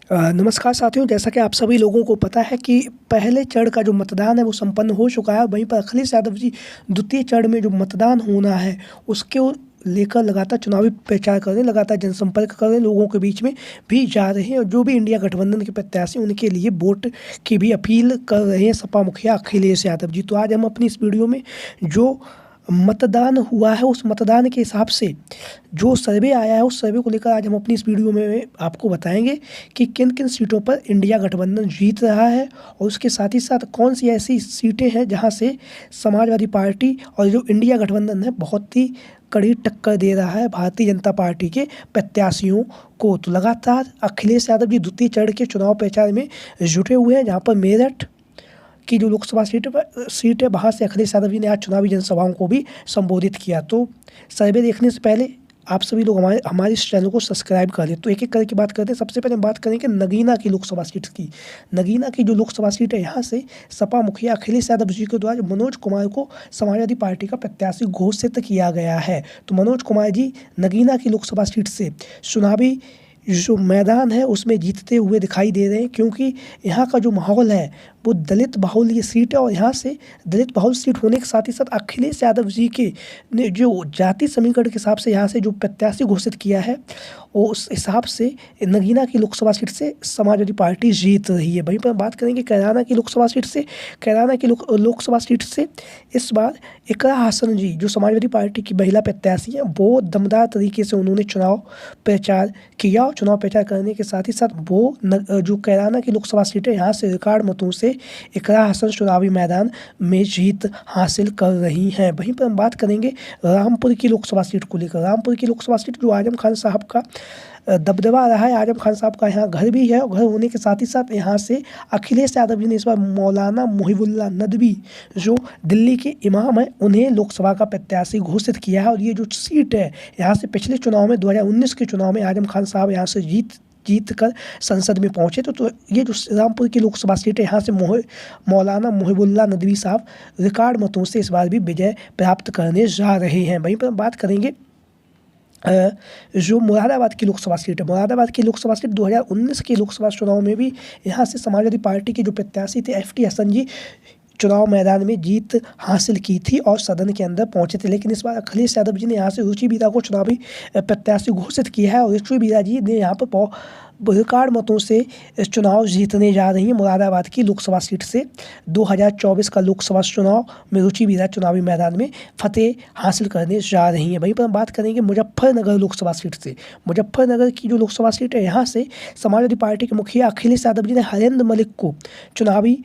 नमस्कार साथियों, जैसा कि आप सभी लोगों को पता है कि पहले चरण का जो मतदान है वो संपन्न हो चुका है। वहीं पर अखिलेश यादव जी द्वितीय चरण में जो मतदान होना है उसके लेकर लगातार चुनावी प्रचार कर रहे हैं, लगातार जनसंपर्क कर रहे हैं, लोगों के बीच में भी जा रहे हैं और जो भी इंडिया गठबंधन के प्रत्याशी उनके लिए वोट की भी अपील कर रहे हैं सपा मुखिया अखिलेश यादव जी। तो आज हम अपनी इस वीडियो में जो मतदान हुआ है उस मतदान के हिसाब से जो सर्वे आया है उस सर्वे को लेकर आज हम अपनी इस वीडियो में आपको बताएंगे कि किन किन सीटों पर इंडिया गठबंधन जीत रहा है और उसके साथ ही साथ कौन सी ऐसी सीटें हैं जहां से समाजवादी पार्टी और जो इंडिया गठबंधन है बहुत ही कड़ी टक्कर दे रहा है भारतीय जनता पार्टी के प्रत्याशियों को। तो लगातार अखिलेश यादव जी द्वितीय चरण के चुनाव प्रचार में जुटे हुए हैं, जहाँ पर मेरठ की जो लोकसभा सीट है वहाँ से अखिलेश यादव जी ने आज चुनावी जनसभाओं को भी संबोधित किया। तो सर्वे देखने से पहले आप सभी लोग हमारे इस चैनल को सब्सक्राइब कर लें। तो एक एक करके बात करते हैं। सबसे पहले हम बात करेंगे नगीना की लोकसभा सीट की। नगीना की जो लोकसभा सीट है यहाँ से सपा मुखिया अखिलेश यादव जी के द्वारा मनोज कुमार को समाजवादी पार्टी का प्रत्याशी घोषित किया गया है। तो मनोज कुमार जी नगीना की लोकसभा सीट से चुनावी जो मैदान है उसमें जीतते हुए दिखाई दे रहे हैं, क्योंकि यहाँ का जो माहौल है वो दलित बहुल ये सीट है और यहाँ से दलित बहुल सीट होने के साथ ही साथ अखिलेश यादव जी के ने जो जाति समीकरण के हिसाब से यहाँ से जो प्रत्याशी घोषित किया है वो उस हिसाब से नगीना की लोकसभा सीट से समाजवादी पार्टी जीत रही है। वहीं पर बात करेंगे कैराना की लोकसभा सीट से। कैराना की लोकसभा सीट से इस बार इकरा हसन जी जो समाजवादी पार्टी की महिला प्रत्याशी हैं वो दमदार तरीके से उन्होंने चुनाव प्रचार किया। चुनाव प्रचार करने के साथ ही साथ वो जो कैराना की लोकसभा सीट है यहाँ से रिकॉर्ड मतों से इकरा हसन चुनावी मैदान में जीत हासिल कर रही हैं। वहीं पर हम बात करेंगे रामपुर की लोकसभा सीट को लेकर। रामपुर की लोकसभा सीट जो आजम खान साहब का दबदबा रहा है, आजम खान साहब का यहाँ घर भी है और घर होने के साथ ही साथ यहाँ से अखिलेश यादव जी ने इस बार मौलाना मुहिबुल्लाह नदवी जो दिल्ली के इमाम हैं उन्हें लोकसभा का प्रत्याशी घोषित किया है। और ये जो सीट है यहाँ से पिछले चुनाव में 2019 के चुनाव में आजम खान साहब यहाँ से जीत कर संसद में पहुंचे। तो ये जो रामपुर की लोकसभा सीट है यहाँ से मौलाना मुहिबुल्लाह नदवी साहब रिकॉर्ड मतों से इस बार भी विजय प्राप्त करने जा रहे हैं। वहीं पर बात करेंगे जो मुरादाबाद की लोकसभा सीट है। मुरादाबाद की लोकसभा सीट 2019 के लोकसभा चुनाव में भी यहाँ से समाजवादी पार्टी के जो प्रत्याशी थे FT हसन जी चुनाव मैदान में जीत हासिल की थी और सदन के अंदर पहुंचे थे। लेकिन इस बार अखिलेश यादव जी ने यहाँ से रुचि बीरा को चुनावी प्रत्याशी घोषित किया है और रुचि बीरा जी ने यहाँ पर रिकॉर्ड मतों से चुनाव जीतने जा रही हैं। मुरादाबाद की लोकसभा सीट से 2024 का लोकसभा चुनाव में रुचि बीरा चुनावी मैदान में फतेह हासिल करने जा रही हैं। वहीं पर हम बात करेंगे मुजफ्फरनगर लोकसभा सीट से। मुजफ्फरनगर की जो लोकसभा सीट है यहाँ से समाजवादी पार्टी के मुखिया अखिलेश यादव जी ने हरेंद्र मलिक को चुनावी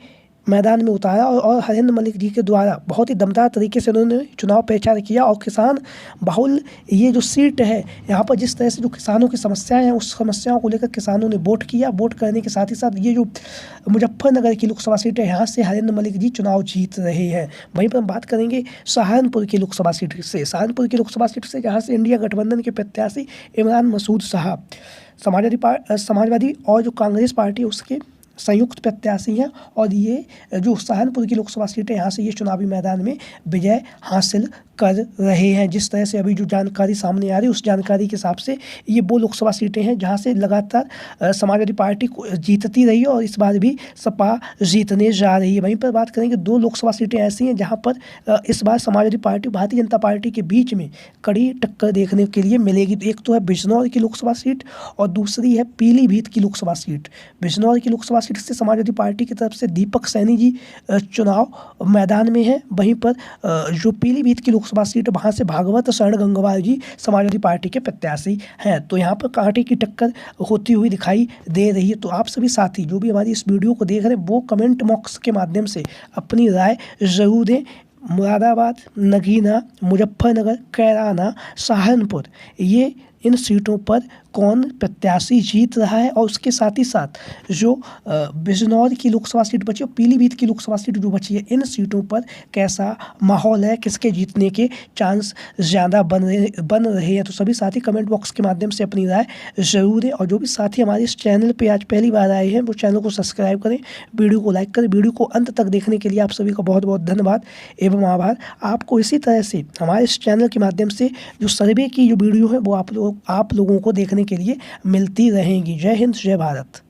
मैदान में उतारा और हरेंद्र मलिक जी के द्वारा बहुत ही दमदार तरीके से उन्होंने चुनाव प्रचार किया। और किसान बहुल ये जो सीट है यहाँ पर जिस तरह से जो किसानों की समस्याएं हैं उस समस्याओं को लेकर किसानों ने वोट किया। वोट करने के साथ ही साथ ये जो मुजफ्फरनगर की लोकसभा सीट है यहाँ से हरेंद्र मलिक जी चुनाव जीत रहे हैं। वहीं पर हम बात करेंगे सहारनपुर की लोकसभा सीट से। सहारनपुर की लोकसभा सीट से जहाँ से इंडिया गठबंधन के प्रत्याशी इमरान मसूद साहब समाजवादी और जो कांग्रेस पार्टी उसके संयुक्त प्रत्याशी हैं और ये जो सहारनपुर की लोकसभा सीट है यहाँ से ये चुनावी मैदान में विजय हासिल कर रहे हैं। जिस तरह से अभी जो जानकारी सामने आ रही है उस जानकारी के हिसाब से ये वो लोकसभा सीटें हैं जहाँ से लगातार समाजवादी पार्टी को जीतती रही है और इस बार भी सपा जीतने जा रही है। वहीं पर बात करेंगे दो लोकसभा सीटें ऐसी हैं जहाँ पर इस बार समाजवादी पार्टी भारतीय जनता पार्टी के बीच में कड़ी टक्कर देखने के लिए मिलेगी। तो एक तो है बिजनौर की लोकसभा सीट और दूसरी है पीलीभीत की लोकसभा सीट। बिजनौर की लोकसभा सीट से समाजवादी पार्टी की तरफ से दीपक सैनी जी चुनाव मैदान में है। वहीं पर जो पीलीभीत की लोकसभा सीट वहाँ से भागवत शरण गंगवार जी समाजवादी पार्टी के प्रत्याशी हैं। तो यहाँ पर कांटे की टक्कर होती हुई दिखाई दे रही है। तो आप सभी साथी जो भी हमारी इस वीडियो को देख रहे हैं वो कमेंट बॉक्स के माध्यम से अपनी राय ज़रूर दें। मुरादाबाद, नगीना, मुजफ्फरनगर, कैराना, सहारनपुर ये इन सीटों पर कौन प्रत्याशी जीत रहा है और उसके साथ ही साथ जो बिजनौर की लोकसभा सीट बची और पीलीभीत की लोकसभा सीट जो बची है इन सीटों पर कैसा माहौल है, किसके जीतने के चांस ज़्यादा बन रहे हैं। तो सभी साथी कमेंट बॉक्स के माध्यम से अपनी राय ज़रूर दें और जो भी साथी हमारे इस चैनल पर आज पहली बार आए हैं वो चैनल को सब्सक्राइब करें, वीडियो को लाइक करें। वीडियो को अंत तक देखने के लिए आप सभी का बहुत बहुत धन्यवाद एवं आभार। आपको इसी तरह से हमारे इस चैनल के माध्यम से जो सर्वे की जो वीडियो है वो आप लोगों को देखने के लिए मिलती रहेंगी। जय हिंद, जय भारत।